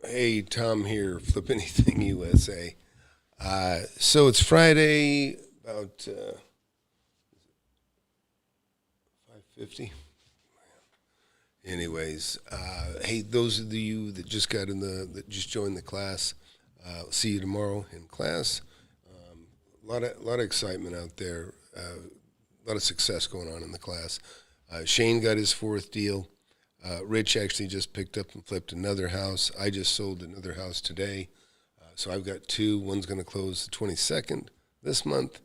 Hey, Tom here, Flip Anything USA. So it's Friday, about 5:50. Anyways, hey, those of you that just joined the class, see you tomorrow in class. A lot of excitement out there. A lot of success going on in the class. Shane got his fourth deal. Rich actually just picked up and flipped another house. I just sold another house today. So I've got two. One's going to close the 22nd this month.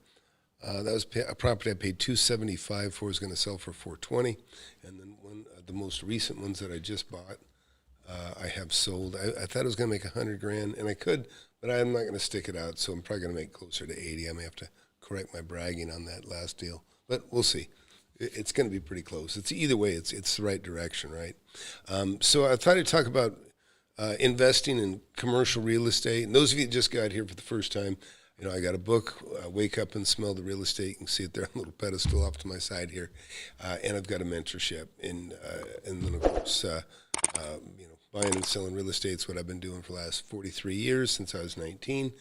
That was a property I paid $275 for. Is going to sell for $420, and then one, the most recent ones that I just bought, I have sold. I thought I was going to make $100,000, and I could, but I'm not going to stick it out. So I'm probably going to make closer to 80. I may have to correct my bragging on that last deal, but we'll see. It's going to be pretty close. It's either way. It's the right direction, right? So I thought I'd talk about investing in commercial real estate. And those of you that just got here for the first time, I got a book, Wake Up and Smell the Real Estate. You can see it there on a little pedestal off to my side here. And I've got a mentorship. And then, of course, buying and selling real estate is what I've been doing for the last 43 years, since I was 19.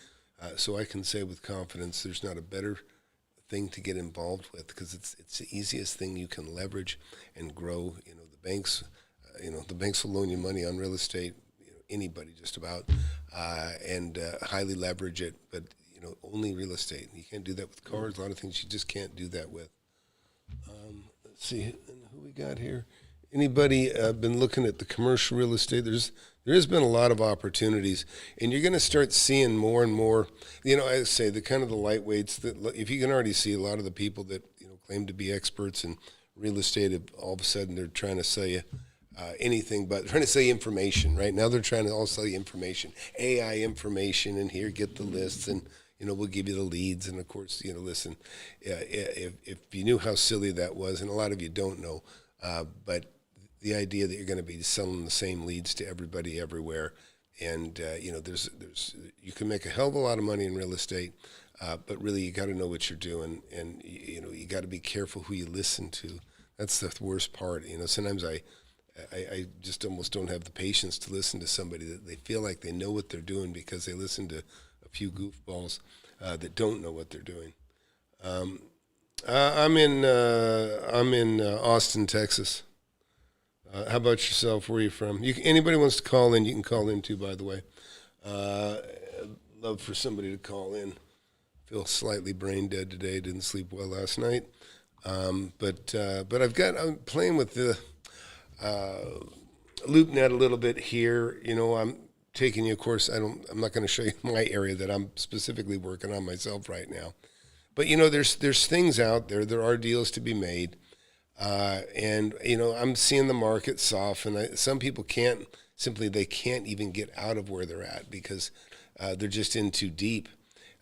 So I can say with confidence there's not a better thing to get involved with, because it's the easiest thing you can leverage and grow. The banks will loan you money on real estate, anybody just about, and highly leverage it, but only real estate. You can't do that with cars. A lot of things you just can't do that with. Let's see who we got here. Anybody been looking at the commercial real estate? There has been a lot of opportunities, and you're going to start seeing more and more. I say the kind of the lightweights that, if you can already see a lot of the people that claim to be experts in real estate, all of a sudden they're trying to sell you anything but trying to sell you information. Right now they're trying to all sell you information, AI information, and here, get the lists, and we'll give you the leads. And of course, listen, if you knew how silly that was, and a lot of you don't know, but the idea that you're going to be selling the same leads to everybody everywhere, and there's you can make a hell of a lot of money in real estate, but really you got to know what you're doing, and you got to be careful who you listen to. That's the worst part. Sometimes I just almost don't have the patience to listen to somebody that they feel like they know what they're doing because they listen to a few goofballs that don't know what they're doing. I'm in Austin, Texas. How about yourself? Where are you from? Anybody wants to call in, you can call in too, by the way. I'd love for somebody to call in. Feel slightly brain dead today. Didn't sleep well last night. But I'm playing with the LoopNet a little bit here. I'm taking you, of course, I'm not going to show you my area that I'm specifically working on myself right now. But, there's things out there. There are deals to be made. And I'm seeing the market soften. Some people can't even get out of where they're at because they're just in too deep.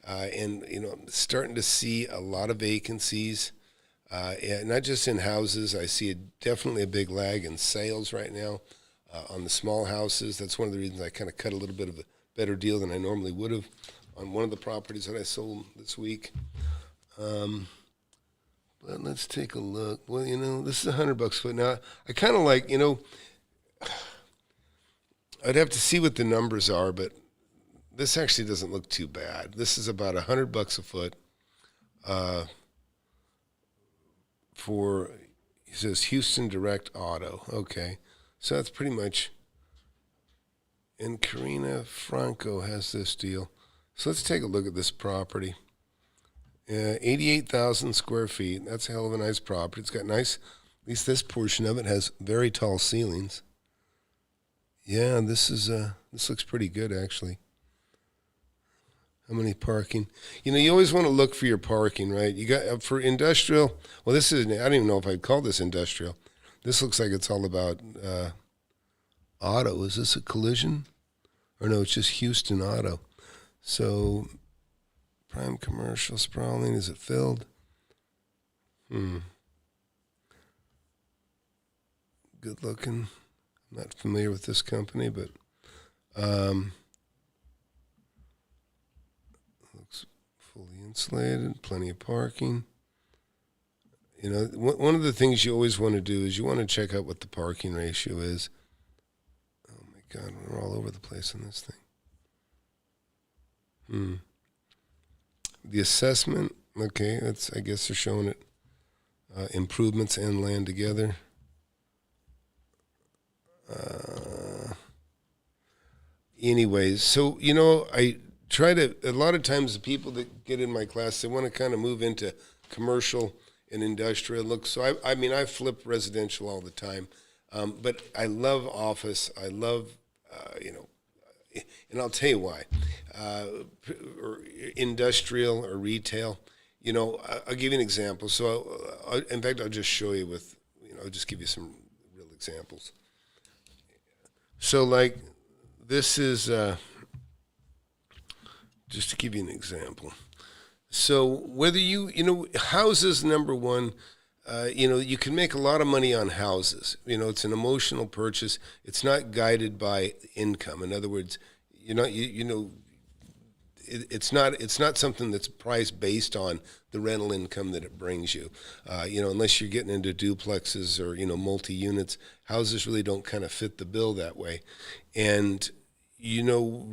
And I'm starting to see a lot of vacancies, and not just in houses. I see definitely a big lag in sales right now on the small houses. That's one of the reasons I kind of cut a little bit of a better deal than I normally would have on one of the properties that I sold this week. But let's take a look. Well, this is $100 a foot. Now, I kind of like, I'd have to see what the numbers are, but this actually doesn't look too bad. This is about $100 a foot for, he says, Houston Direct Auto. Okay. So that's pretty much, and Karina Franco has this deal. So let's take a look at this property. 88,000 square feet. That's a hell of a nice property. It's got nice, at least this portion of it has very tall ceilings. Yeah, this looks pretty good, actually. How many parking? You always want to look for your parking, right? You got for industrial. Well, I don't even know if I'd call this industrial. This looks like it's all about auto. Is this a collision? Or no, it's just Houston Auto. So prime commercial sprawling. Is it filled? Good looking. I'm not familiar with this company, but looks fully insulated. Plenty of parking. One of the things you always want to do is you want to check out what the parking ratio is. Oh my God, we're all over the place on this thing. The assessment, okay, I guess they're showing it. Improvements and land together. Anyways, so, I try to, a lot of times the people that get in my class, they want to kind of move into commercial and industrial look. So, I flip residential all the time. But I love office. I love, and I'll tell you why. Or industrial or retail. I'll give you an example. So, in fact, I'll just show you with, I'll just give you some real examples. So, like, this is, just to give you an example. So, whether houses, number one, you can make a lot of money on houses. It's an emotional purchase. It's not guided by income. In other words, it's not something that's priced based on the rental income that it brings you. Unless you're getting into duplexes or, multi-units, houses really don't kind of fit the bill that way. And,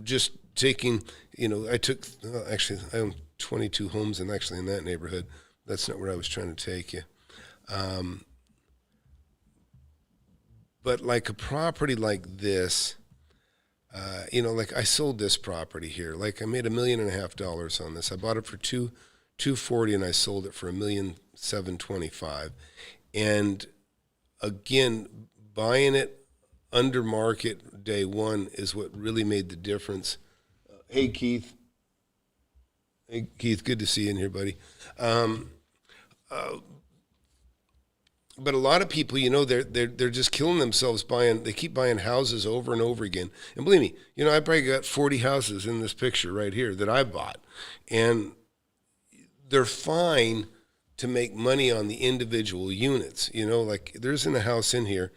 just taking, I own 22 homes in that neighborhood. That's not where I was trying to take you. But like a property like this, like I sold this property here. Like I made $1.5 million on this. I bought it for $240 and I sold it for $1,725,000. And again, buying it under market day one is what really made the difference. Hey Keith, good to see you in here, buddy. But a lot of people, they're just killing themselves they keep buying houses over and over again. And believe me, I probably got 40 houses in this picture right here that I bought. And they're fine to make money on the individual units. Like there isn't a house in here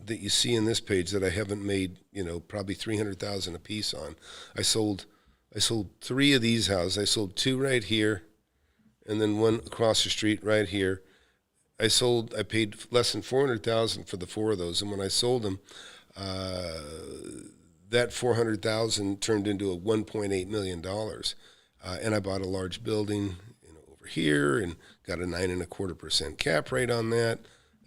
that you see in this page that I haven't made, probably $300,000 a piece on. I sold 3 of these houses. I sold 2 right here and then 1 across the street right here. I paid less than $400,000 for the 4 of those, and when I sold them, that $400,000 turned into a $1.8 million. And I bought a large building, over here, and got a 9.25% cap rate on that.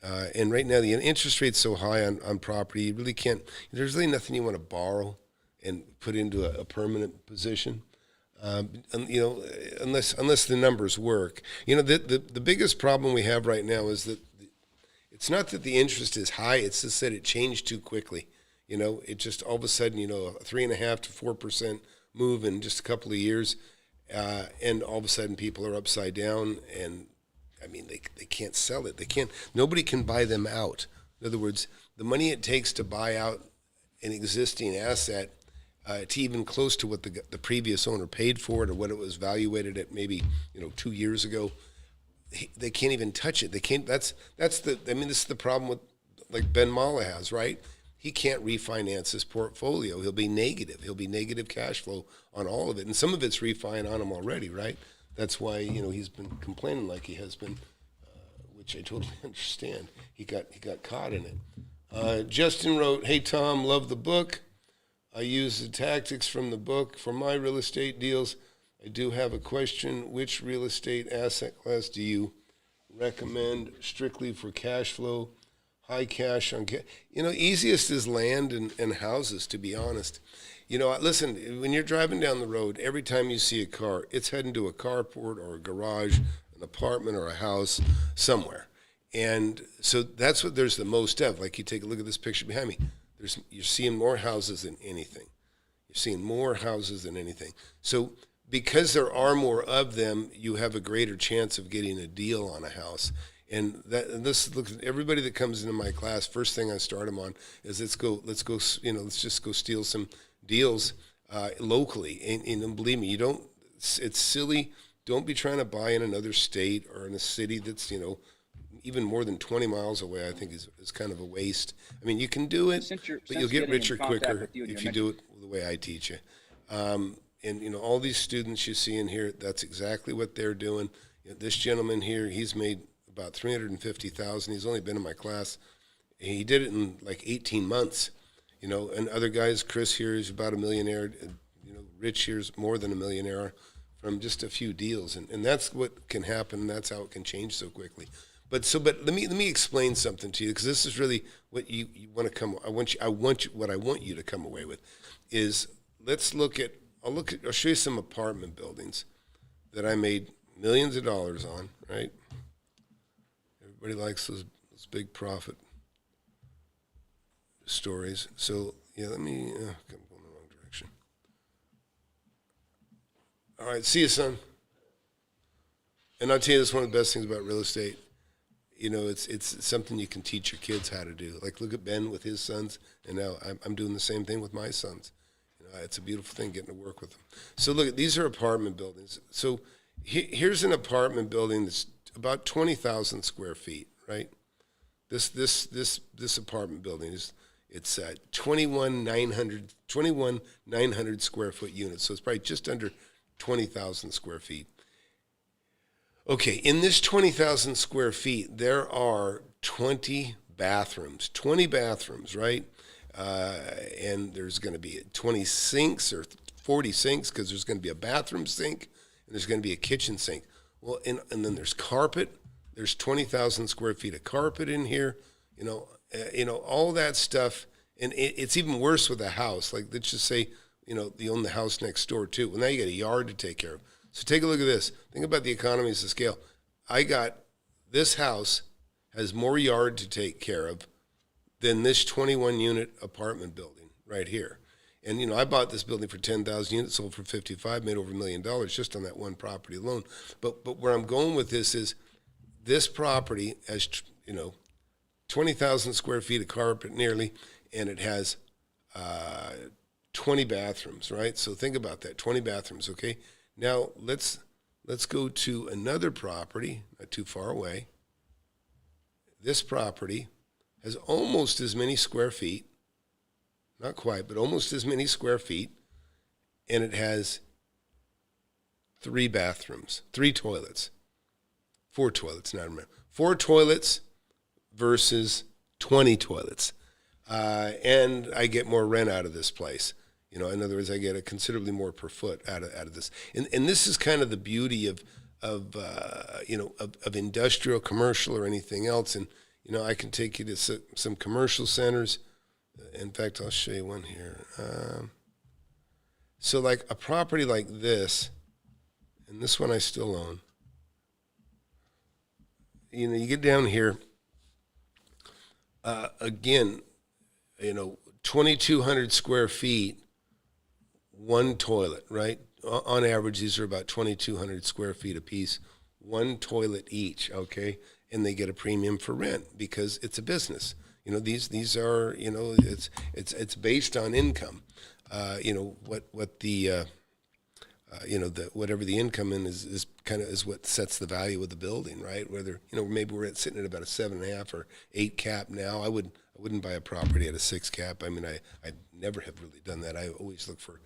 And right now the interest rate's so high on property, you really can't. There's really nothing you want to borrow and put into a permanent position. Unless the numbers work. The biggest problem we have right now is that it's not that the interest is high, it's just that it changed too quickly. It just all of a sudden, a 3.5% to 4% move in just a couple of years, and all of a sudden people are upside down, and they can't sell it. Nobody can buy them out. In other words, the money it takes to buy out an existing asset, to even close to what the previous owner paid for it or what it was valuated at maybe 2 years ago, they can't even touch it. They can't. This is the problem with like Ben Mala has, right? He can't refinance his portfolio. He'll be negative. He'll be negative cash flow on all of it, and some of it's refining on him already, right? That's why he's been complaining like he has been, which I totally understand. He got caught in it. Justin wrote, "Hey Tom, love the book. I use the tactics from the book for my real estate deals. I do have a question. Which real estate asset class do you recommend strictly for cash flow? High cash on cash?" Easiest is land and houses, to be honest. Listen, when you're driving down the road, every time you see a car, it's heading to a carport or a garage, an apartment or a house somewhere. And so that's what there's the most of. Like you take a look at this picture behind me. You're seeing more houses than anything. You're seeing more houses than anything. So because there are more of them, you have a greater chance of getting a deal on a house. And look, everybody that comes into my class, first thing I start them on is let's just go steal some deals locally. And believe me, it's silly. Don't be trying to buy in another state or in a city that's, even more than 20 miles away. I think is kind of a waste. You can do it, but you'll get richer quicker if you do it the way I teach you. And all these students you see in here, that's exactly what they're doing. This gentleman here, he's made about $350,000. He's only been in my class. He did it in like 18 months. And other guys, Chris here is about a millionaire. Rich here's more than a millionaire from just a few deals, and that's what can happen. That's how it can change so quickly. But let me explain something to you, because this is really what you want to come. What I want you to come away with is, let's look at. I'll show you some apartment buildings that I made millions of dollars on. Right? Everybody likes those big profit stories. So let me. I'm going the wrong direction. All right, see you, son. And I'll tell you, this is one of the best things about real estate. It's something you can teach your kids how to do. Like, look at Ben with his sons, and now I'm doing the same thing with my sons. It's a beautiful thing getting to work with them. So look, these are apartment buildings. So here's an apartment building that's about 20,000 square feet, right? This apartment building it's 21,900 square foot units. So it's probably just under 20,000 square feet. Okay, in this 20,000 square feet, there are 20 bathrooms. 20 bathrooms, right? And there's going to be 20 sinks or 40 sinks, because there's going to be a bathroom sink and there's going to be a kitchen sink. Well, and then there's carpet. There's 20,000 square feet of carpet in here. All that stuff. And it's even worse with a house. Like, let's just say, you own the house next door too. Well, now you got a yard to take care of. So take a look at this. Think about the economies of scale. This house has more yard to take care of than this 21-unit apartment building right here. And, I bought this building for 10,000 units, sold for 55, made over $1 million just on that one property alone. But where I'm going with this is, this property has, 20,000 square feet of carpet nearly, and it has 20 bathrooms, right? So think about that, 20 bathrooms, okay? Now, let's go to another property, not too far away. This property has almost as many square feet, not quite, but almost as many square feet, and it has 3 bathrooms, 3 toilets, 4 toilets, not remember. 4 toilets versus 20 toilets. And I get more rent out of this place. In other words, I get considerably more per foot out of this. And this is kind of the beauty of industrial, commercial, or anything else. And, I can take you to some commercial centers. In fact, I'll show you one here. So like a property like this, and this one I still own. You get down here, again, 2,200 square feet, 1 toilet, right? On average, these are about 2,200 square feet apiece, 1 toilet each, okay? And they get a premium for rent because it's a business. These are, it's based on income. Whatever the income is kind of what sets the value of the building, right? Whether, maybe we're sitting at about a 7.5 or 8 cap now. I wouldn't buy a property at a 6 cap. I mean, I never have really done that. I always look for,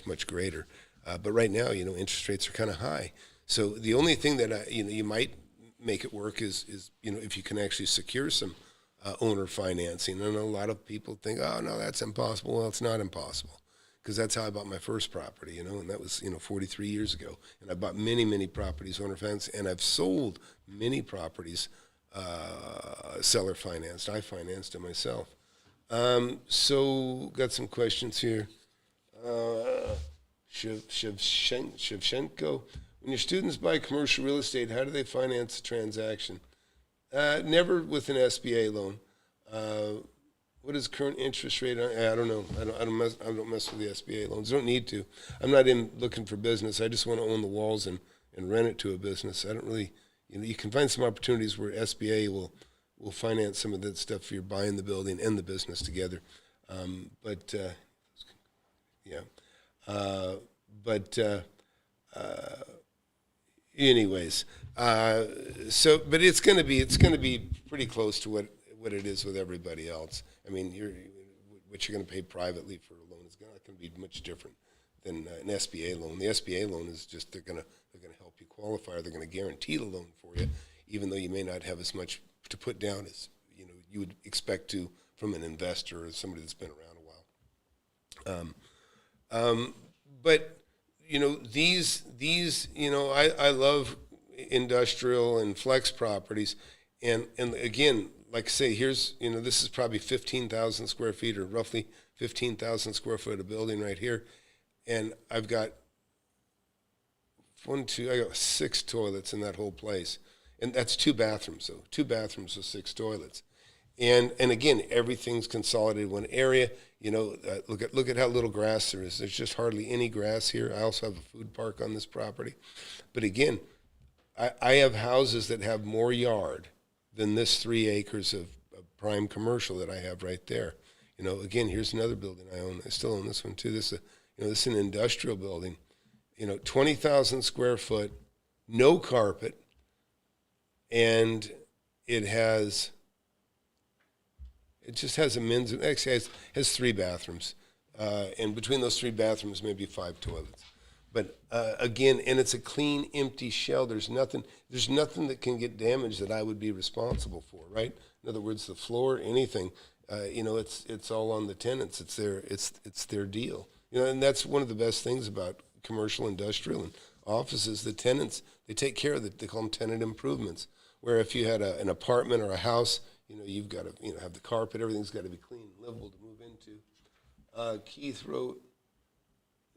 much greater. But right now, interest rates are kind of high. So the only thing that, you might make it work is if you can actually secure some owner financing. And a lot of people think, oh, no, that's impossible. Well, it's not impossible, because that's how I bought my first property, and that was, 43 years ago. And I bought many, many properties owner financed, and I've sold many properties seller financed. I financed it myself. So got some questions here. Shevchenko, when your students buy commercial real estate, how do they finance the transaction? Never with an SBA loan. What is current interest rate? I don't know. I don't mess with the SBA loans. Don't need to. I'm not looking for business. I just want to own the walls and rent it to a business. I don't really. You can find some opportunities where SBA will finance some of that stuff for your buying the building and the business together. Anyways, but it's going to be pretty close to what it is with everybody else. I mean, what you're going to pay privately for a loan is not going to be much different than an SBA loan. The SBA loan is just they're going to help you qualify. They're going to guarantee the loan for you, even though you may not have as much to put down as you would expect to from an investor or somebody that's been around a while. But these I love industrial and flex properties, and again, like I say, here's this is probably 15,000 square feet, or roughly 15,000 square foot of building right here, and I've got I got 6 toilets in that whole place, and that's 2 bathrooms though, 2 bathrooms with 6 toilets, and again, everything's consolidated in one area. Look at how little grass there is. There's just hardly any grass here. I also have a food park on this property, but again, I have houses that have more yard than this 3 acres of prime commercial that I have right there. Again, here's another building I own. I still own this one too. This is an industrial building. 20,000 square foot, no carpet, and it just has a men's, actually has 3 bathrooms, and between those 3 bathrooms, maybe 5 toilets. But again, and it's a clean, empty shell. There's nothing that can get damaged that I would be responsible for, right? In other words, the floor, anything, it's all on the tenants. It's their deal. And that's one of the best things about commercial, industrial, and offices. The tenants, they take care of it. They call them tenant improvements. Where if you had an apartment or a house, you've got to have the carpet. Everything's got to be clean and livable to move into. Keith wrote,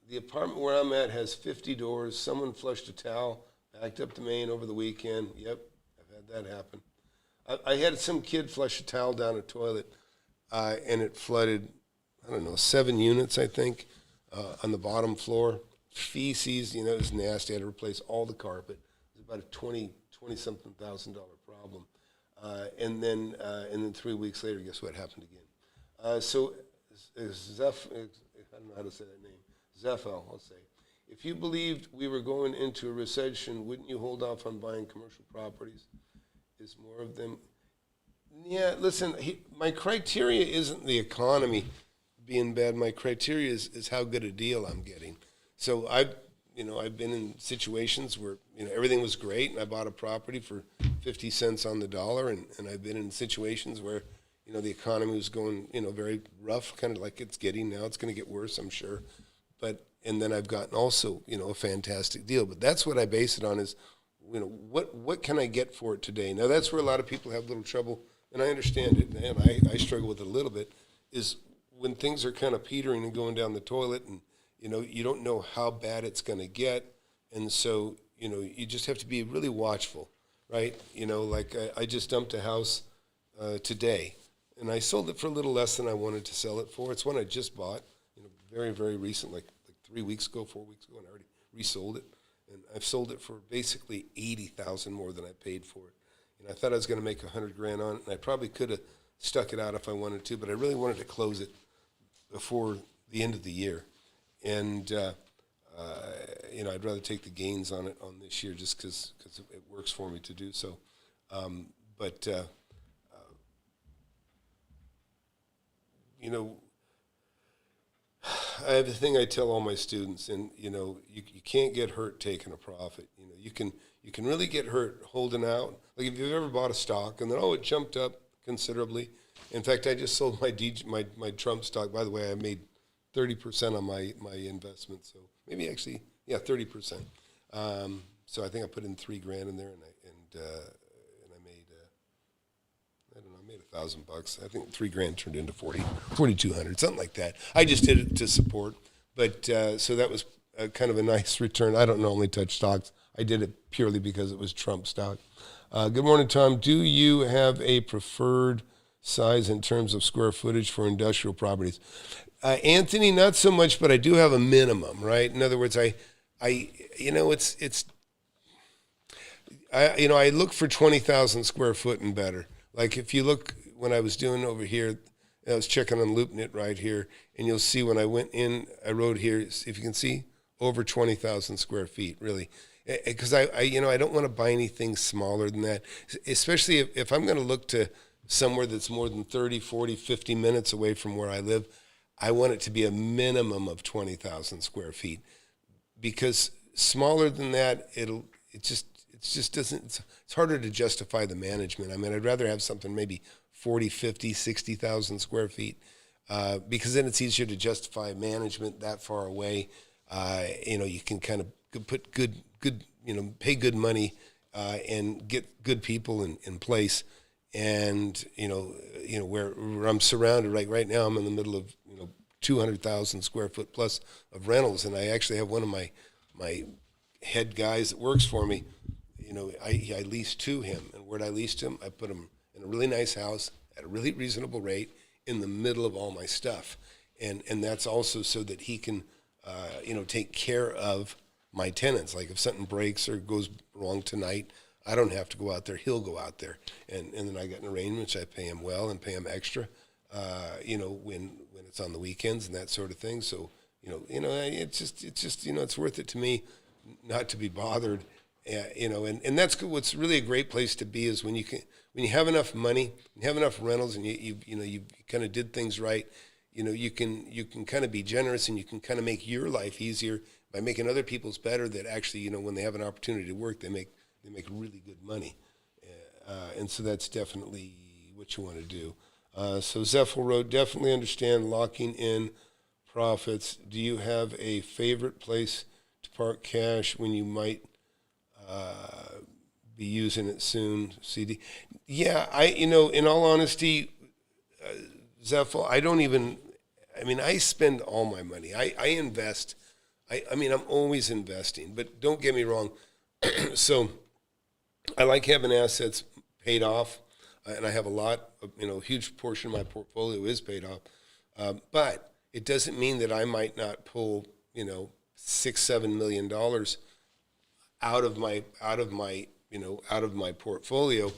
the apartment where I'm at has 50 doors. Someone flushed a towel, backed up the main over the weekend. Yep, I've had that happen. I had some kid flush a towel down a toilet, and it flooded, 7 units, I think, on the bottom floor. Feces, it was nasty. I had to replace all the carpet. It was about a $20-something thousand problem. And then 3 weeks later, guess what happened again? So Zeph, I don't know how to say that name. Zephel, I'll say. If you believed we were going into a recession, wouldn't you hold off on buying commercial properties? Is more of them? Yeah, listen, my criteria isn't the economy being bad. My criteria is how good a deal I'm getting. So I've been in situations where, everything was great, and I bought a property for 50 cents on the dollar, and I've been in situations where, the economy was going, very rough, kind of like it's getting now. It's going to get worse, I'm sure. And then I've gotten also, a fantastic deal. But that's what I base it on is, what can I get for it today? Now, that's where a lot of people have a little trouble, and I understand it, and I struggle with it a little bit, is when things are kind of petering and going down the toilet, and, you don't know how bad it's going to get. And so, you just have to be really watchful, right? Like I just dumped a house today, and I sold it for a little less than I wanted to sell it for. It's one I just bought, very, very recent, like 3 weeks ago, 4 weeks ago, and I already resold it. And I've sold it for basically $80,000 more than I paid for it. And I thought I was going to make $100,000 on it, and I probably could have stuck it out if I wanted to, but I really wanted to close it before the end of the year. And I'd rather take the gains on it on this year just because it works for me to do so. I have a thing I tell all my students, and you can't get hurt taking a profit. You can really get hurt holding out. Like if you've ever bought a stock and then it jumped up considerably. In fact, I just sold my Trump stock. By the way, I made 30% on my investment. So maybe actually 30%. So I think I put in $3,000 in there, and I made I made $1,000. I think $3,000 turned into 4,200, something like that. I just did it to support, but so that was kind of a nice return. I don't normally touch stocks. I did it purely because it was Trump stock. Good morning, Tom. Do you have a preferred size in terms of square footage for industrial properties? Anthony, not so much, but I do have a minimum, right? In other words, I look for 20,000 square foot and better. Like if you look, when I was doing over here, I was checking on LoopNet right here, and you'll see when I went in, I wrote here, if you can see, over 20,000 square feet, really. Because I don't want to buy anything smaller than that, especially if I'm going to look to somewhere that's more than 30, 40, 50 minutes away from where I live. I want it to be a minimum of 20,000 square feet, because smaller than that, it just doesn't. It's harder to justify the management. I mean, I'd rather have something maybe 40, 50, 60,000 square feet, because then it's easier to justify management that far away. You can kind of put good, pay good money and get good people in place. And, where I'm surrounded right now, I'm in the middle of, 200,000 square foot plus of rentals. And I actually have one of my head guys that works for me, I lease to him. And where I lease to him, I put him in a really nice house at a really reasonable rate in the middle of all my stuff. And that's also so that he can, take care of my tenants. Like if something breaks or goes wrong tonight, I don't have to go out there. He'll go out there. And then I got an arrangement. I pay him well and pay him extra, when it's on the weekends and that sort of thing. So, it's just, it's worth it to me not to be bothered, and that's good. What's really a great place to be is when you have enough money, you have enough rentals, and you kind of did things right. You can kind of be generous, and you can kind of make your life easier by making other people's better. That actually, when they have an opportunity to work, they make really good money, and so that's definitely what you want to do. So Zeffel wrote, definitely understand locking in profits. Do you have a favorite place to park cash when you might be using it soon, CD? Yeah, in all honesty, Zeffel, I spend all my money. I invest. I'm always investing, but don't get me wrong. So I like having assets paid off, and I have a lot, a huge portion of my portfolio is paid off. But it doesn't mean that I might not pull, $6-7 million out of my portfolio,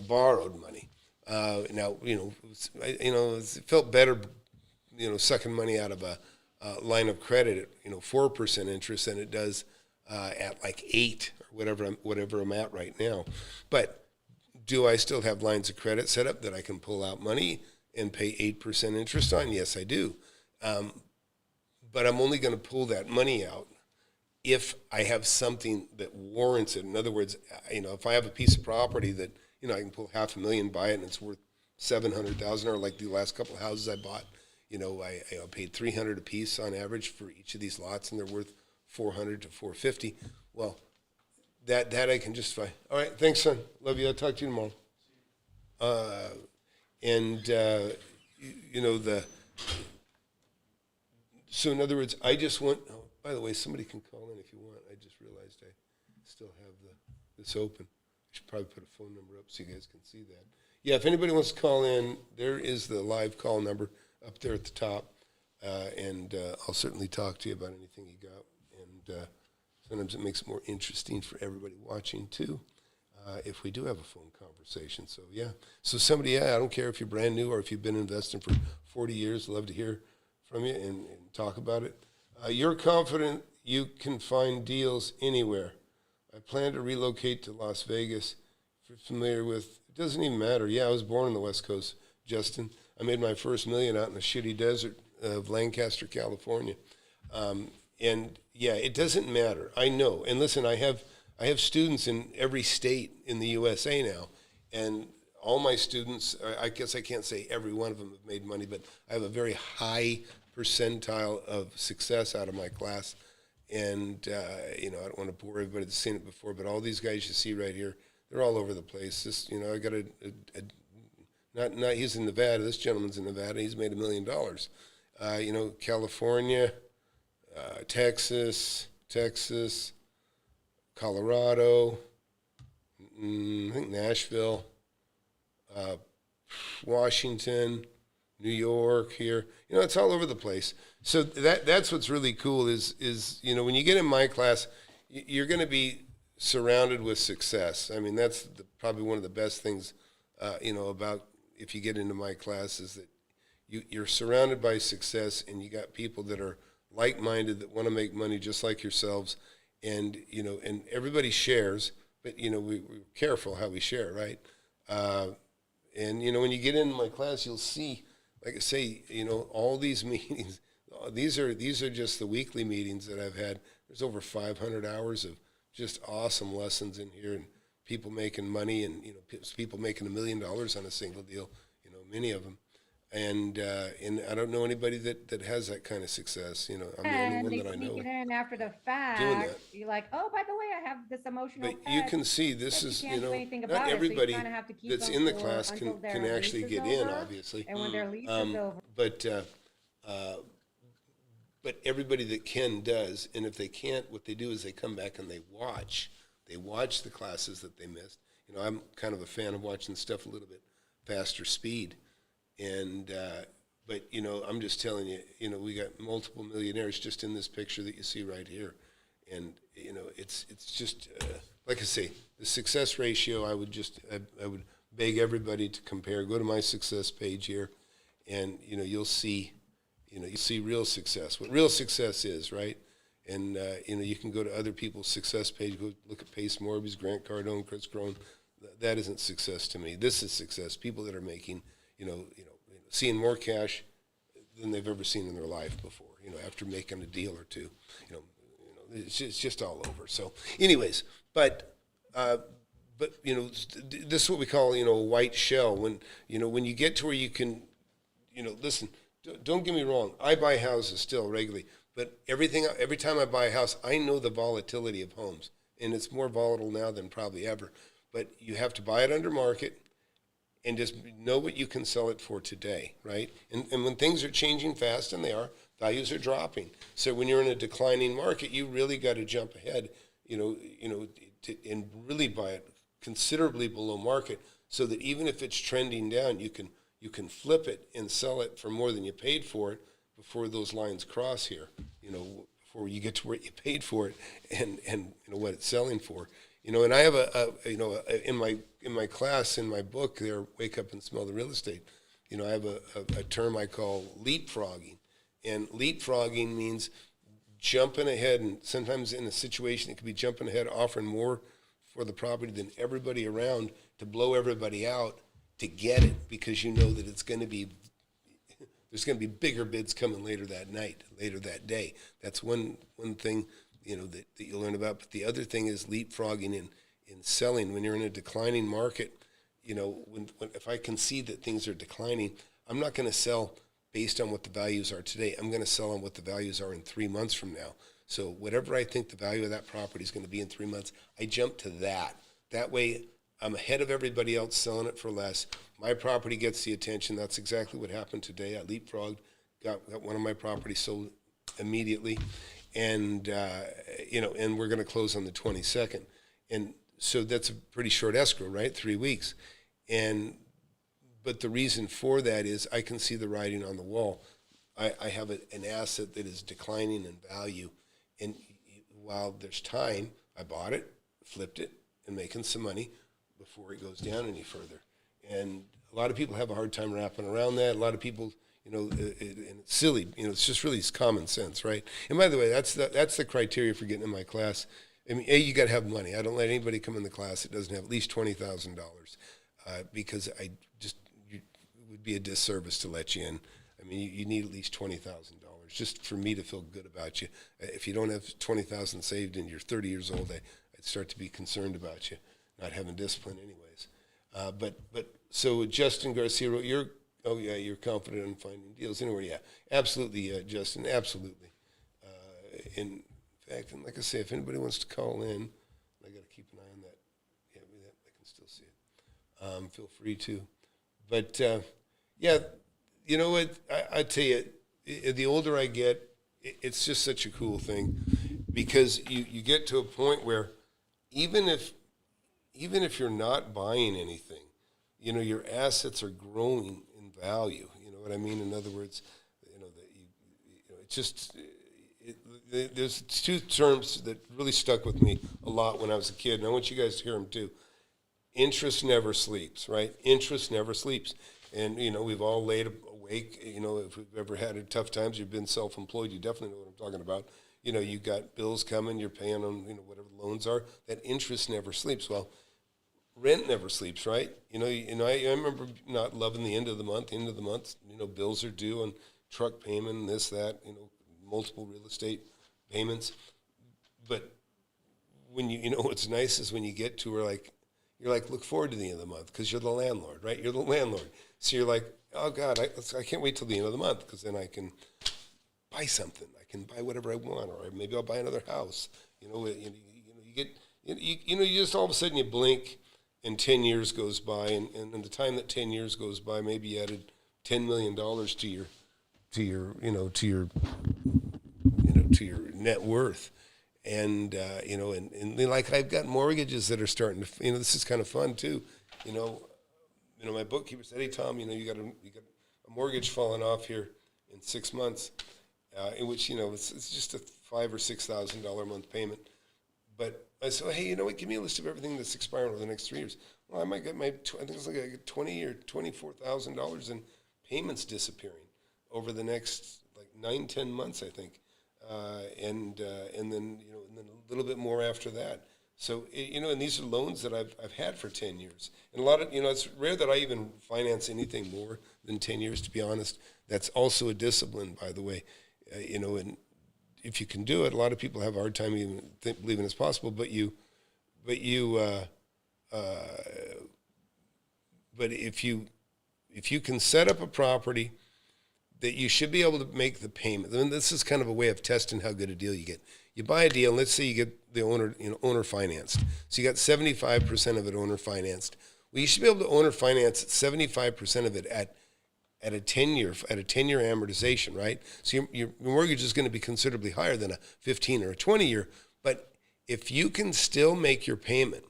borrowed money. Now, it felt better, sucking money out of a line of credit at 4% interest than it does at like 8 or whatever I'm at right now. But do I still have lines of credit set up that I can pull out money and pay 8% interest on? Yes, I do. But I'm only going to pull that money out if I have something that warrants it. In other words, if I have a piece of property that, I can pull $500,000, buy it, and it's worth $700,000, or like the last couple of houses I bought, I paid $300 a piece on average for each of these lots, and they're worth $400 to $450. Well, that I can justify. All right, thanks, son. Love you. I'll talk to you tomorrow. So in other words, I just want. Oh, by the way, somebody can call in if you want. I just realized I still have this open. I should probably put a phone number up so you guys can see that. Yeah, if anybody wants to call in, there is the live call number up there at the top, and I'll certainly talk to you about anything you got. And sometimes it makes it more interesting for everybody watching too, if we do have a phone conversation. So yeah, so somebody, I don't care if you're brand new or if you've been investing for 40 years, love to hear from you and talk about it. You're confident you can find deals anywhere. I plan to relocate to Las Vegas. If you're familiar with, it doesn't even matter. Yeah, I was born on the West Coast, Justin. I made my first million out in the shitty desert of Lancaster, California. And yeah, it doesn't matter. I know. And listen, I have students in every state in the USA now, and all my students, I guess I can't say every one of them have made money, but I have a very high percentile of success out of my class. And, I don't want to bore everybody that's seen it before, but all these guys you see right here, they're all over the place. This, I got not he's in Nevada. This gentleman's in Nevada. He's made $1 million. California, Texas, Colorado, I think Nashville, Washington, New York here. It's all over the place. So that's what's really cool is when you get in my class, you're going to be surrounded with success. I mean, that's probably one of the best things, about if you get into my class is that you're surrounded by success, and you got people that are like-minded that want to make money just like yourselves, and and everybody shares, but we're careful how we share, right? And when you get into my class, you'll see, like I say, all these meetings. These are just the weekly meetings that I've had. There's over 500 hours of just awesome lessons in here, and people making money, and people making $1 million on a single deal. Many of them. And I don't know anybody that has that kind of success. I'm the only And one they that I sneak know it in after the doing fact. that. You're like, oh, by the way, I have this emotional But you pet can see this that you is, can't do anything not about it. So you everybody kind of have to keep that's them in the for class until can their lease actually is get in, over. obviously. And when their lease is over, But everybody that can does, and if they can't, what they do is they come back and they watch. They watch the classes that they missed. I'm kind of a fan of watching stuff a little bit faster speed, and but I'm just telling you, we got multiple millionaires just in this picture that you see right here, and it's just like I say, the success ratio. I would beg everybody to compare. Go to my success page here, and you'll see. You see real success. What real success is, right? And you can go to other people's success page. Go look at Pace Morby's, Grant Cardone, Chris Crone. That isn't success to me. This is success. People that are making, seeing more cash than they've ever seen in their life before. After making a deal or two. It's just all over. So, anyways, but this is what we call a white shell. When when you get to where you can, listen. Don't get me wrong. I buy houses still regularly, but every time I buy a house, I know the volatility of homes, and it's more volatile now than probably ever. But you have to buy it under market, and just know what you can sell it for today, right? And when things are changing fast, and they are, values are dropping. So when you're in a declining market, you really got to jump ahead, and really buy it considerably below market, so that even if it's trending down, you can flip it and sell it for more than you paid for it before those lines cross here, before you get to where you paid for it and what it's selling for. And I have in my class, in my book there, Wake Up and Smell the Real Estate, I have a term I call leapfrogging. And leapfrogging means jumping ahead, and sometimes in a situation it could be jumping ahead, offering more for the property than everybody around to blow everybody out to get it, because you know that there's going to be bigger bids coming later that night, later that day. That's one thing that you learn about. But the other thing is leapfrogging in selling when you're in a declining market. When if I can see that things are declining, I'm not going to sell based on what the values are today. I'm going to sell on what the values are in 3 months from now. So whatever I think the value of that property is going to be in 3 months, I jump to that. That way I'm ahead of everybody else selling it for less. My property gets the attention. That's exactly what happened today. I leapfrogged, got one of my properties sold immediately, and and we're going to close on the 22nd. And so that's a pretty short escrow, right? 3 weeks. But the reason for that is I can see the writing on the wall. I have an asset that is declining in value, and while there's time, I bought it, flipped it, and making some money before it goes down any further. And a lot of people have a hard time wrapping around that. A lot of people, and it's silly. It's just really common sense, right? And by the way, that's the criteria for getting in my class. I mean, you got to have money. I don't let anybody come in the class that doesn't have at least $20,000, because it would be a disservice to let you in. I mean, you need at least $20,000 just for me to feel good about you. If you don't have $20,000 saved and you're 30 years old, I'd start to be concerned about you not having discipline, anyways. But so Justin Garcia, you're confident in finding deals anywhere. Yeah, absolutely, Justin, absolutely. In fact, and like I say, if anybody wants to call in, I got to keep an eye on that. Yeah, I can still see it. Feel free to. But yeah, you know what? I tell you, the older I get, it's just such a cool thing, because you get to a point where even if you're not buying anything, your assets are growing in value. You know what I mean? In other words, it's just there's two terms that really stuck with me a lot when I was a kid, and I want you guys to hear them too. Interest never sleeps, right? Interest never sleeps. And, we've all laid awake, if we've ever had tough times, you've been self-employed, you definitely know what I'm talking about. You got bills coming, you're paying on, whatever the loans are. That interest never sleeps. Well, rent never sleeps, right? I remember not loving the end of the month. Bills are due on truck payment and this, that, multiple real estate payments. But when what's nice is when you get to where, like, you're like, look forward to the end of the month because you're the landlord, right? You're the landlord. So you're like, oh God, I can't wait till the end of the month because then I can buy something. I can buy whatever I want, or maybe I'll buy another house. You just all of a sudden you blink, and 10 years goes by, and in the time that 10 years goes by, maybe you added $10 million to your net worth. And like I've got mortgages that are starting to, this is kind of fun too. My bookkeeper said, hey Tom, you got a mortgage falling off here in 6 months, in which, it's just a $5,000 or $6,000 a month payment. But I said, hey, you know what, give me a list of everything that's expiring over the next 3 years. Well, I might get I think it's like $20,000 or $24,000 in payments disappearing over the next 9-10 months, I think. And then a little bit more after that. So, and these are loans that I've had for 10 years. And a lot of, it's rare that I even finance anything more than 10 years, to be honest. That's also a discipline, by the way. And if you can do it, a lot of people have a hard time even believing it's possible, but if you can set up a property that you should be able to make the payment. And this is kind of a way of testing how good a deal you get. You buy a deal, and let's say you get the owner financed. So you got 75% of it owner financed. Well, you should be able to owner finance 75% of it at a 10-year amortization, right? So your mortgage is going to be considerably higher than a 15 or a 20-year. But if you can still make your payment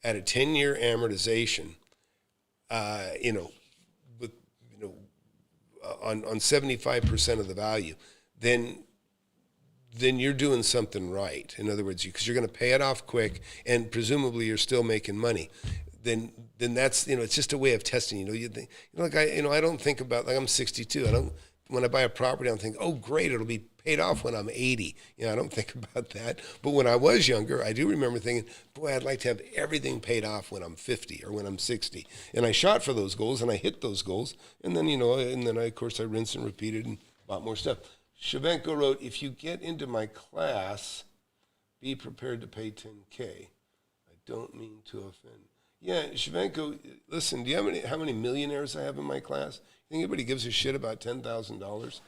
at a 10-year amortization, on 75% of the value, then you're doing something right. In other words, because you're going to pay it off quick, and presumably you're still making money. Then that's, it's just a way of testing. You think, I don't think about, I'm 62. When I buy a property, I don't think, oh great, it'll be paid off when I'm 80. I don't think about that. But when I was younger, I do remember thinking, boy, I'd like to have everything paid off when I'm 50 or when I'm 60. And I shot for those goals, and I hit those goals. And then, of course, I rinsed and repeated and bought more stuff. Shavenko wrote, if you get into my class, be prepared to pay $10K. I don't mean to offend. Yeah, Shavenko, listen, do you have how many millionaires I have in my class? You think anybody gives a shit about $10,000?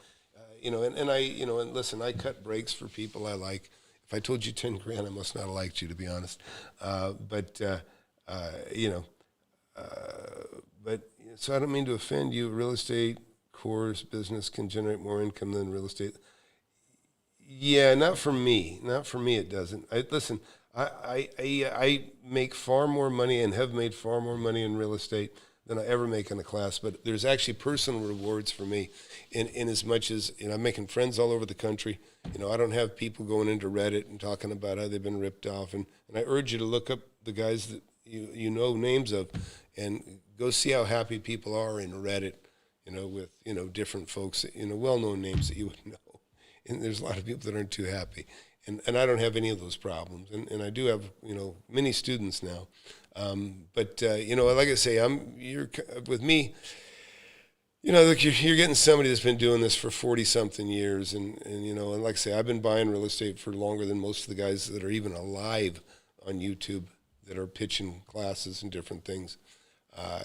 And listen, I cut breaks for people I like. If I told you 10 grand, I must not have liked you, to be honest. But so I don't mean to offend you. Real estate course business can generate more income than real estate. Yeah, not for me. Not for me, it doesn't. Listen, I make far more money and have made far more money in real estate than I ever make in a class. But there's actually personal rewards for me in as much as, I'm making friends all over the country. I don't have people going into Reddit and talking about how they've been ripped off. And I urge you to look up the guys that you know names of and go see how happy people are in Reddit, with, different folks, well-known names that you would know. And there's a lot of people that aren't too happy. And I don't have any of those problems. And I do have, many students now. But like I say, you're with me, look, you're getting somebody that's been doing this for 40-something years. And like I say, I've been buying real estate for longer than most of the guys that are even alive on YouTube that are pitching classes and different things.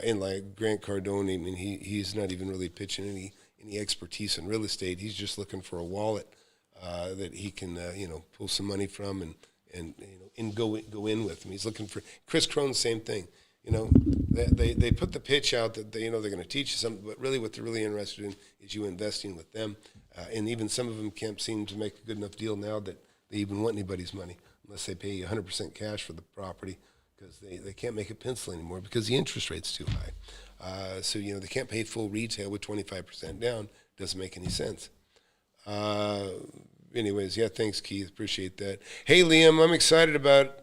And like Grant Cardone, I mean, he's not even really pitching any expertise in real estate. He's just looking for a wallet that he can, pull some money from and go in with. And he's looking for Chris Crone, same thing. They put the pitch out that they're going to teach you something, but really what they're really interested in is you investing with them. And even some of them can't seem to make a good enough deal now that they even want anybody's money unless they pay you 100% cash for the property, because they can't make it pencil anymore because the interest rate's too high. So they can't pay full retail with 25% down. Doesn't make any sense. Anyways, yeah, thanks, Keith. Appreciate that. Hey, Liam, I'm excited about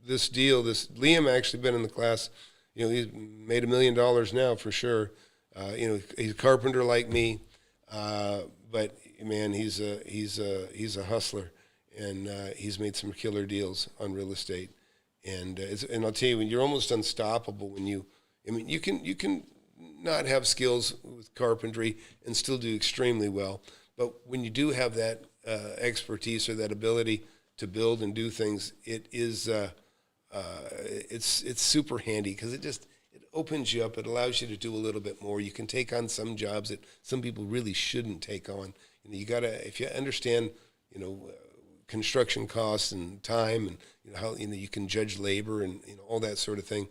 this deal. Liam actually been in the class. He's made $1 million now for sure. He's a carpenter like me, but man, he's a hustler, and he's made some killer deals on real estate. And I'll tell you, when you're almost unstoppable when you can not have skills with carpentry and still do extremely well. But when you do have that expertise or that ability to build and do things, it is it's super handy because it opens you up. It allows you to do a little bit more. You can take on some jobs that some people really shouldn't take on. You gotta, if you understand, construction costs and time, and how you can judge labor and all that sort of thing.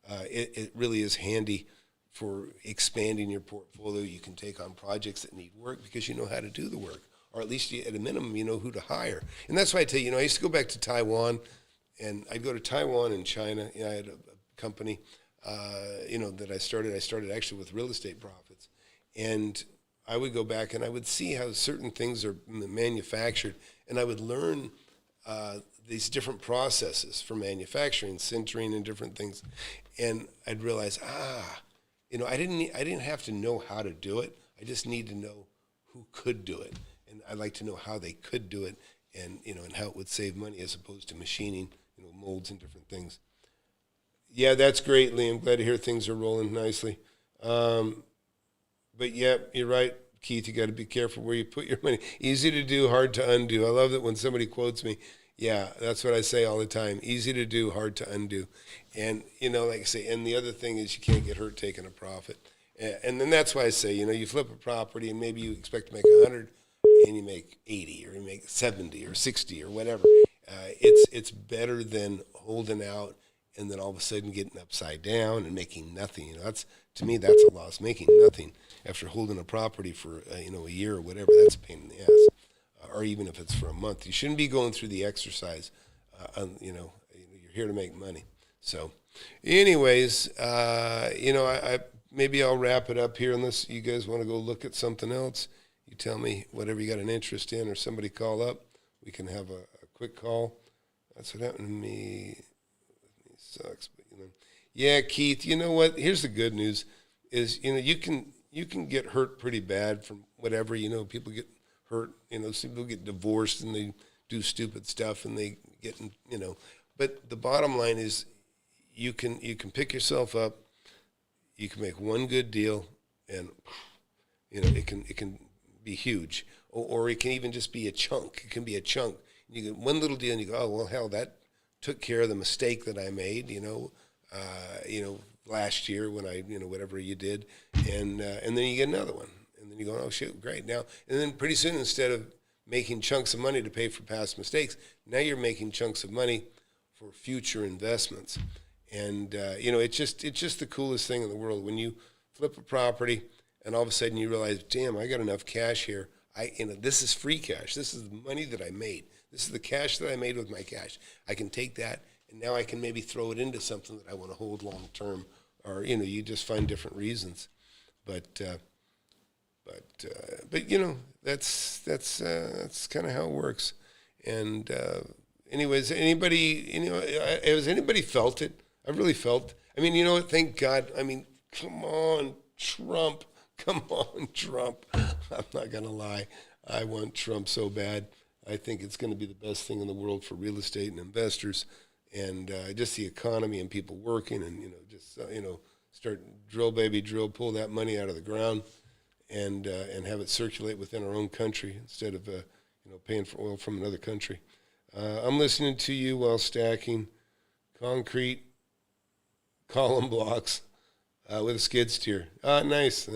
It really is handy for expanding your portfolio. You can take on projects that need work because you know how to do the work, or at least at a minimum you know who to hire. And that's why I tell you, I used to go back to Taiwan, and I'd go to Taiwan and China. I had a company, that I started. I started actually with real estate profits, and I would go back and I would see how certain things are manufactured, and I would learn these different processes for manufacturing, sintering, and different things, and I'd realize, I didn't have to know how to do it. I just need to know who could do it, and I'd like to know how they could do it, and and how it would save money as opposed to machining, molds and different things. Yeah, that's great, Liam. Glad to hear things are rolling nicely. But yeah, you're right, Keith. You got to be careful where you put your money. Easy to do, hard to undo. I love that when somebody quotes me. Yeah, that's what I say all the time. Easy to do, hard to undo. And like I say, and the other thing is you can't get hurt taking a profit. And then that's why I say, you flip a property and maybe you expect to make 100, and you make 80, or you make 70 or 60 or whatever. It's better than holding out and then all of a sudden getting upside down and making nothing. To me, that's a loss. Making nothing after holding a property for a year or whatever, that's a pain in the ass. Or even if it's for a month, you shouldn't be going through the exercise. You're here to make money. So, anyways, I maybe I'll wrap it up here unless you guys want to go look at something else. You tell me whatever you got an interest in, or somebody call up. We can have a quick call. That's what happened to me. It sucks, but yeah, Keith. You know what? Here's the good news: is you can get hurt pretty bad from whatever. People get hurt. Some people get divorced and they do stupid stuff and they get But the bottom line is, you can pick yourself up. You can make one good deal, and it can be huge, or it can even just be a chunk. It can be a chunk. You get one little deal, and you go, oh well, hell, that took care of the mistake that I made. Last year when I whatever you did, and then you get another one, and then you go, oh shit, great now, and then pretty soon, instead of making chunks of money to pay for past mistakes, now you're making chunks of money for future investments. And it's just the coolest thing in the world when you flip a property and all of a sudden you realize, damn, I got enough cash here. This is free cash. This is the money that I made. This is the cash that I made with my cash. I can take that, and now I can maybe throw it into something that I want to hold long term, or you just find different reasons. But that's kind of how it works. And anyways, anybody has anybody felt it? I really felt. Thank God. Come on, Trump. Come on, Trump. I'm not gonna lie. I want Trump so bad. I think it's going to be the best thing in the world for real estate and investors, and just the economy and people working, and start drill, baby, drill, pull that money out of the ground, and have it circulate within our own country instead of paying for oil from another country. I'm listening to you while stacking concrete column blocks with a skid steer. Nice.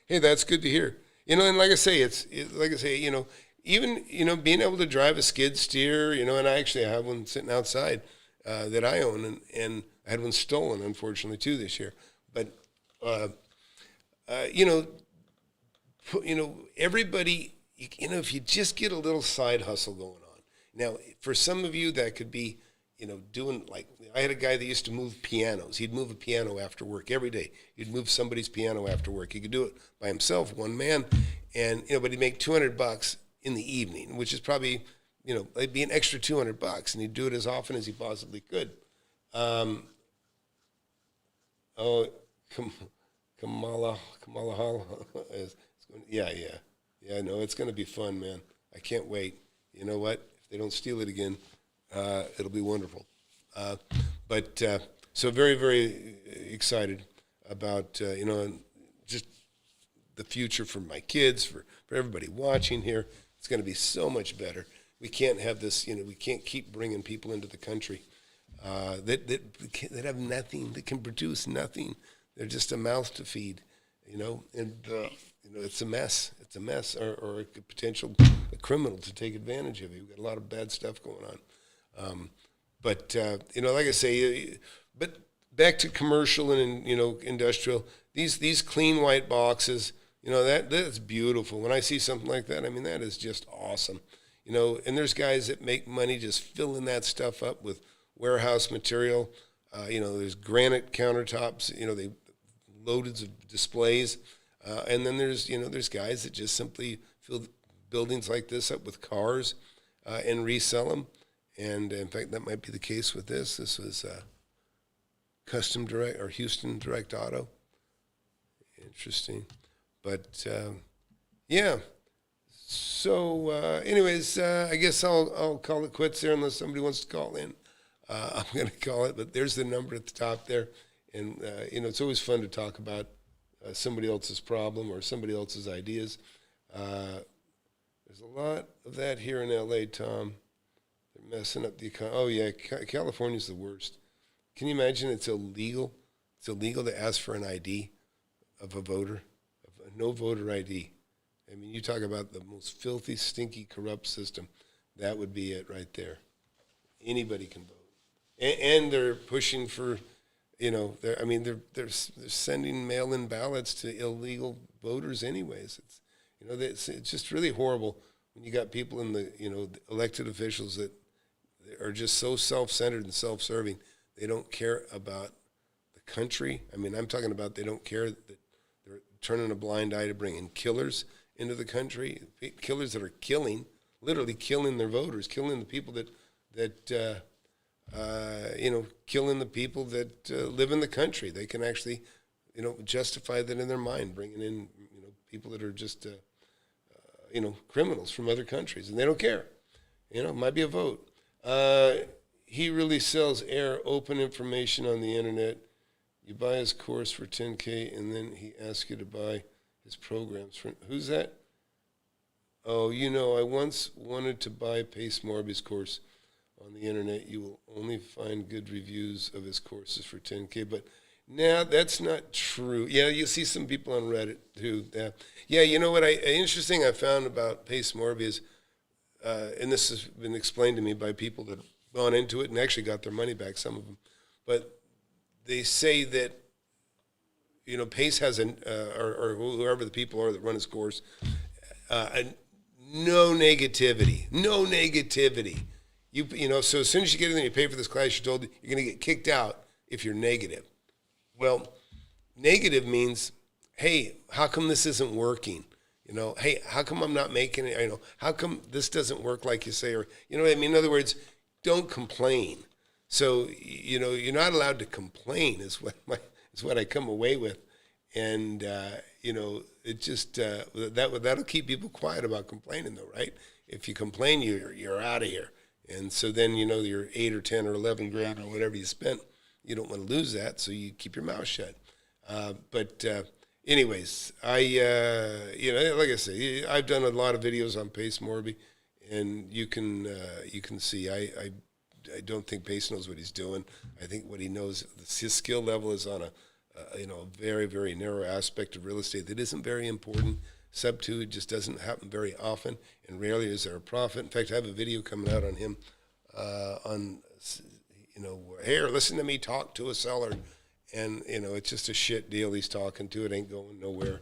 Hey, that's good to hear. And like I say, even being able to drive a skid steer, and I actually have one sitting outside that I own, and I had one stolen, unfortunately, too, this year. But everybody, if you just get a little side hustle going on. Now, for some of you, that could be, doing, like, I had a guy that used to move pianos. He'd move a piano after work every day. He'd move somebody's piano after work. He could do it by himself, one man, and, but he'd make $200 in the evening, which is probably, it'd be an extra $200, and he'd do it as often as he possibly could. Kamala, yeah, no, it's going to be fun, man. I can't wait. You know what? If they don't steal it again, it'll be wonderful. So very, very excited about, just the future for my kids, for everybody watching here. It's going to be so much better. We can't have this, we can't keep bringing people into the country that have nothing, that can produce nothing. They're just a mouth to feed, and it's a mess. It's a mess, or a potential criminal to take advantage of you. We've got a lot of bad stuff going on. But like I say, but back to commercial and industrial. These clean white boxes, that's beautiful. When I see something like that, I mean, that is just awesome. And there's guys that make money just filling that stuff up with warehouse material. There's granite countertops. They loaded of displays, and then there's guys that just simply fill buildings like this up with cars and resell them. And in fact, that might be the case with this. This was Custom Direct or Houston Direct Auto. Interesting, but yeah. So, anyways, I guess I'll call it quits there unless somebody wants to call in. I'm going to call it, but there's the number at the top there. And, it's always fun to talk about somebody else's problem or somebody else's ideas. There's a lot of that here in L.A., Tom. They're messing up the economy. Oh, yeah, California's the worst. Can you imagine it's illegal? It's illegal to ask for an ID of a voter, of a no voter ID. I mean, you talk about the most filthy, stinky, corrupt system. That would be it right there. Anybody can vote, and they're pushing for, they're sending mail-in ballots to illegal voters, anyways. It's just really horrible when you got people in the the elected officials that are just so self-centered and self-serving. They don't care about the country. I mean, I'm talking about they don't care that they're turning a blind eye to bringing killers into the country, killers that are literally killing their voters, killing the people that killing the people that live in the country. They can actually, justify that in their mind, bringing in, people that are just, criminals from other countries, and they don't care. It might be a vote. He really sells open information on the internet. You buy his course for $10K, and then he asks you to buy his programs. Who's that? Oh, I once wanted to buy Pace Morby's course on the internet. You will only find good reviews of his courses for $10K. But now that's not true. Yeah, you see some people on Reddit too. Yeah, you know what? Interesting I found about Pace Morby is, and this has been explained to me by people that have gone into it and actually got their money back, some of them. But they say that Pace has or whoever the people are that run his course, no negativity. So as soon as you get in there, you pay for this class, you're told you're going to get kicked out if you're negative. Well, negative means, hey, how come this isn't working? Hey, how come I'm not making it? How come this doesn't work like you say? Or, what I mean? In other words, don't complain. So, you're not allowed to complain is what I come away with. And, it just, that'll keep people quiet about complaining though, right? If you complain, you're out of here. And so then, your 8 or 10 or 11 grand or whatever you spent, you don't want to lose that. So you keep your mouth shut. But anyways, like I say, I've done a lot of videos on Pace Morby, and you can see, I don't think Pace knows what he's doing. I think what he knows, his skill level is on a very, very narrow aspect of real estate that isn't very important. Sub 2, it just doesn't happen very often, and rarely is there a profit. In fact, I have a video coming out on him here, listen to me talk to a seller, and, it's just a shit deal he's talking to. It ain't going nowhere,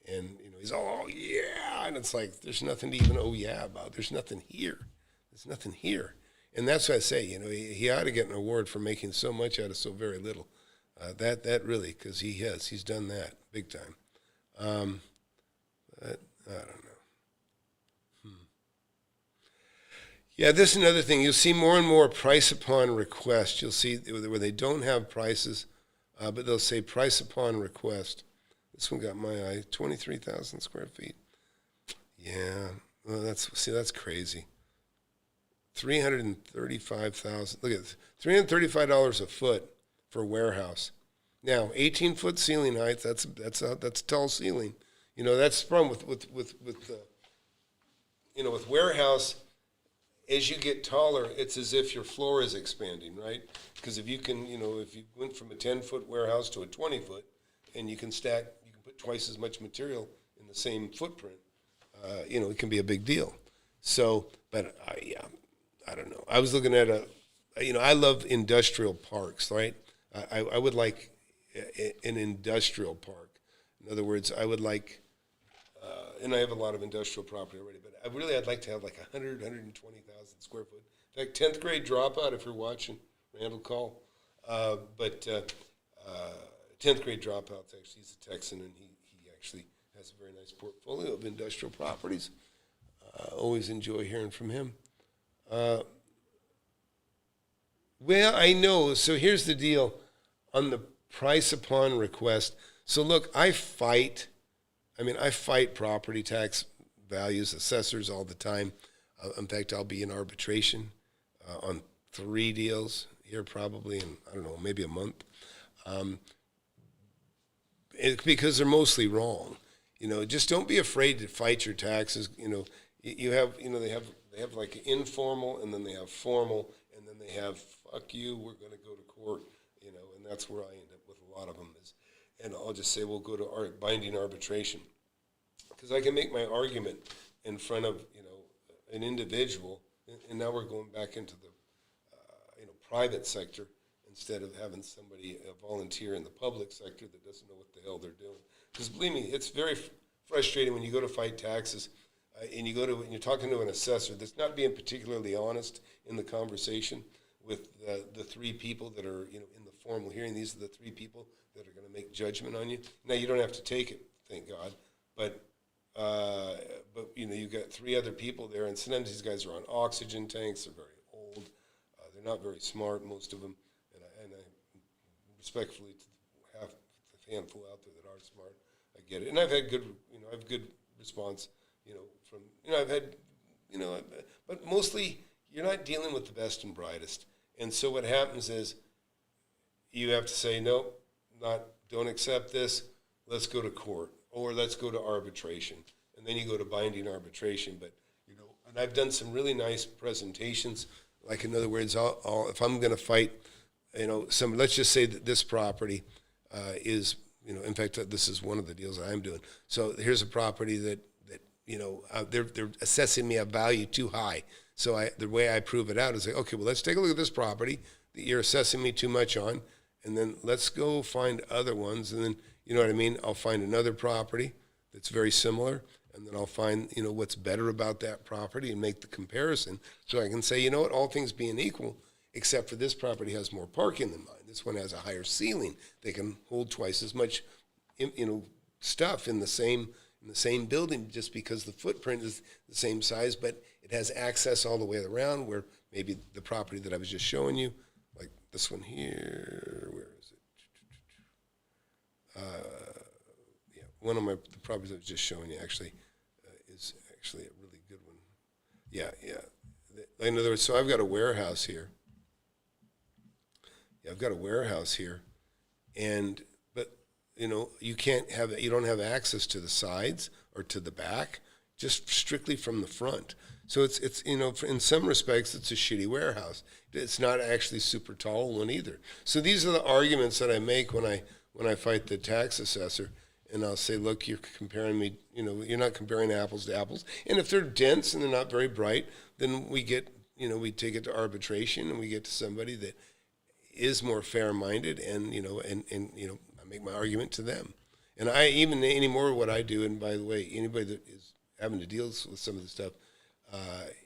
and, he's, oh, yeah, and it's like, there's nothing to even, oh, yeah, about. There's nothing here. There's nothing here. And that's what I say, he ought to get an award for making so much out of so very little. That really, because he's done that big time. But I don't know. Yeah, this is another thing. You'll see more and more price upon request. You'll see where they don't have prices, but they'll say price upon request. This one got my eye. 23,000 square feet. Yeah, well, that's crazy. 335,000. Look at this. $335 a foot for a warehouse. Now, 18-foot ceiling height. That's tall ceiling. That's from with warehouse, as you get taller, it's as if your floor is expanding, right? Because if you can, if you went from a 10-foot warehouse to a 20-foot, and you can put twice as much material in the same footprint, it can be a big deal. So, but I don't know. I was looking at I love industrial parks, right? I would like an industrial park. In other words, I would like, and I have a lot of industrial property already, but I'd like to have like 120,000 square foot. In fact, 10th grade dropout, if you're watching, Randall call. But 10th grade dropout, actually, he's a Texan, and he actually has a very nice portfolio of industrial properties. Always enjoy hearing from him. Well, I know. So here's the deal on the price upon request. So look, I fight property tax values, assessors all the time. In fact, I'll be in arbitration on 3 deals here probably in, I don't know, maybe a month. Because they're mostly wrong. Just don't be afraid to fight your taxes. They have like informal, and then they have formal, and then they have fuck you, we're going to go to court, and that's where I end up with a lot of them and I'll just say we'll go to binding arbitration, because I can make my argument in front of an individual, and now we're going back into the private sector instead of having somebody volunteer in the public sector that doesn't know what the hell they're doing. Because believe me, it's very frustrating when you go to fight taxes. And you're talking to an assessor that's not being particularly honest in the conversation with the 3 people that are in the formal hearing. These are the 3 people that are going to make judgment on you. Now you don't have to take it, thank God, but you've got 3 other people there, and sometimes these guys are on oxygen tanks. They're very old. They're not very smart, most of them, and I respectfully have the handful out there that are smart. I get it, and I've had good response. I've had, but mostly you're not dealing with the best and brightest. And so what happens is you have to say, no, don't accept this, let's go to court, or let's go to arbitration. And then you go to binding arbitration. But, and I've done some really nice presentations. Like, in other words, if I'm going to fight, let's just say that this property is, in fact, this is one of the deals that I'm doing. So here's a property that they're assessing me a value too high. So the way I prove it out is like, okay, well, let's take a look at this property that you're assessing me too much on, and then let's go find other ones, and then, you know what I mean? I'll find another property that's very similar, and then I'll find, what's better about that property and make the comparison. So I can say, you know what, all things being equal, except for this property has more parking than mine. This one has a higher ceiling. They can hold twice as much, stuff in the same building, just because the footprint is the same size, but it has access all the way around, where maybe the property that I was just showing you, like this one here, where is it? One of the properties I was just showing you actually is actually a really good one. Yeah. In other words, so I've got a warehouse here. Yeah, I've got a warehouse here, you don't have access to the sides or to the back, just strictly from the front. So it's in some respects, it's a shitty warehouse. It's not actually super tall one either. So these are the arguments that I make when I fight the tax assessor, and I'll say, look, you're comparing me, you're not comparing apples to apples. And if they're dense and they're not very bright, then we take it to arbitration, and we get to somebody that is more fair-minded, and I make my argument to them. And I even anymore what I do, and by the way, anybody that is having to deal with some of the stuff,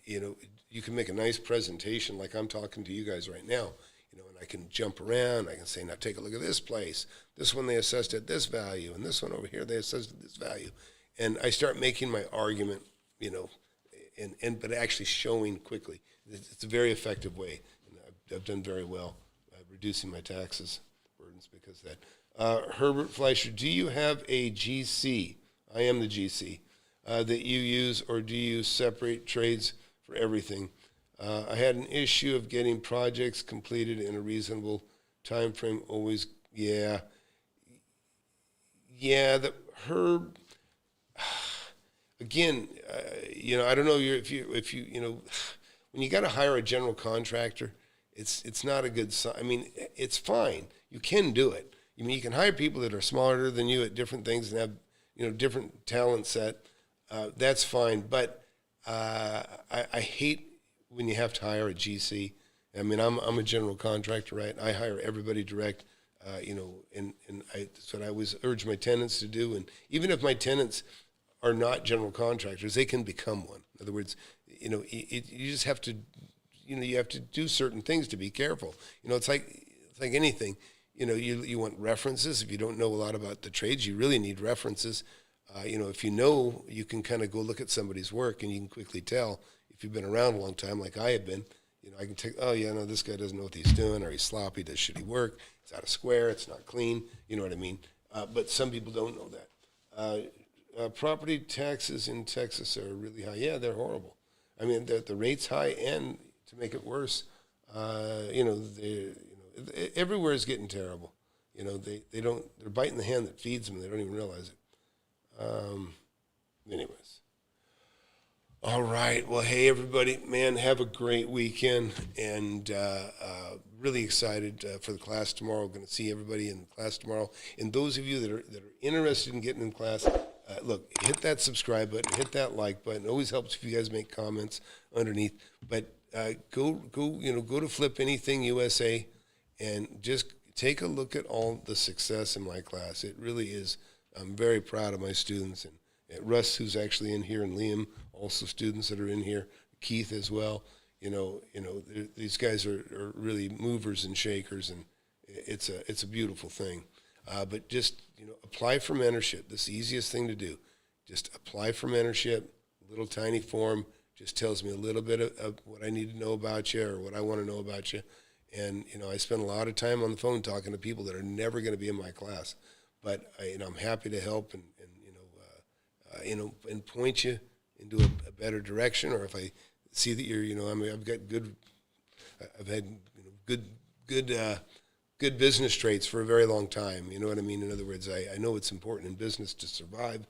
you can make a nice presentation like I'm talking to you guys right now, and I can jump around. I can say, now take a look at this place. This one they assessed at this value, and this one over here they assessed at this value. And I start making my argument, but actually showing quickly. It's a very effective way, and I've done very well reducing my taxes burdens because of that. Herbert Fleischer, do you have a GC? I am the GC that you use, or do you separate trades for everything? I had an issue of getting projects completed in a reasonable time frame. Always, yeah. The Herb. Again, I don't know if you when you got to hire a general contractor, it's not a good sign. I mean, it's fine. You can do it. I mean, you can hire people that are smarter than you at different things and have, different talent set. That's fine. But I hate when you have to hire a GC. I mean, I'm a general contractor, right? I hire everybody direct, and that's what I always urge my tenants to do. And even if my tenants are not general contractors, they can become one. In other words, you just have to, you have to do certain things to be careful. It's like anything. You want references. If you don't know a lot about the trades, you really need references. If you can kind of go look at somebody's work and you can quickly tell if you've been around a long time, like I have been. I can take, this guy doesn't know what he's doing, or he's sloppy, does shitty work, it's out of square, it's not clean, you know what I mean? But some people don't know that. Property taxes in Texas are really high. Yeah, they're horrible. I mean, the rate's high, and to make it worse, everywhere is getting terrible. They're biting the hand that feeds them. They don't even realize it. Anyways. All right. Well, hey, everybody, man, have a great weekend, and really excited for the class tomorrow. We're going to see everybody in class tomorrow. And those of you that are interested in getting in class, look, hit that subscribe button, hit that like button. It always helps if you guys make comments underneath. But go to Flip Anything USA and just take a look at all the success in my class. It really is. I'm very proud of my students, and Russ, who's actually in here, and Liam, also students that are in here, Keith as well. These guys are really movers and shakers, and it's a beautiful thing. But just apply for mentorship. That's the easiest thing to do. Just apply for mentorship. Little tiny form just tells me a little bit of what I need to know about you, or what I want to know about you. And I spend a lot of time on the phone talking to people that are never going to be in my class, but I'm happy to help and point you into a better direction. Or if I see that you're, I've had good business traits for a very long time. You know what I mean? In other words, I know it's important in business to survive,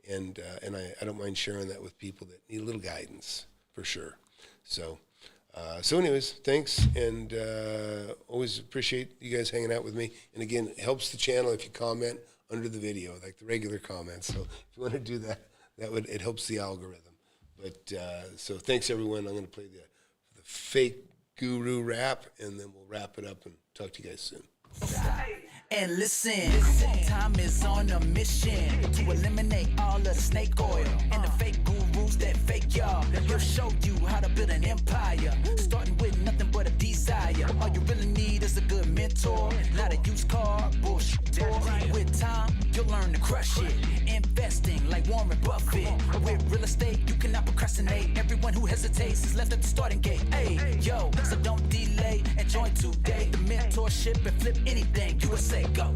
and I don't mind sharing that with people that need a little guidance, for sure. So anyways, thanks, and always appreciate you guys hanging out with me. And again, it helps the channel if you comment under the video, like the regular comments. So if you want to do that, it helps the algorithm. But so thanks, everyone. I'm going to play the fake guru rap, and then we'll wrap it up and talk to you guys soon. And listen, time is on a mission to eliminate all of the snake oil and the fake gurus that fake y'all. He'll show you how to build an empire, starting with nothing but a desire. All you really need is a good mentor, not a used car bullshit. With time, you'll learn to crush it. Investing like Warren Buffett. With real estate, you cannot procrastinate. Everyone who hesitates is left at the starting gate. Hey, yo, so don't delay and join today. The mentorship and Flip Anything USA. Go.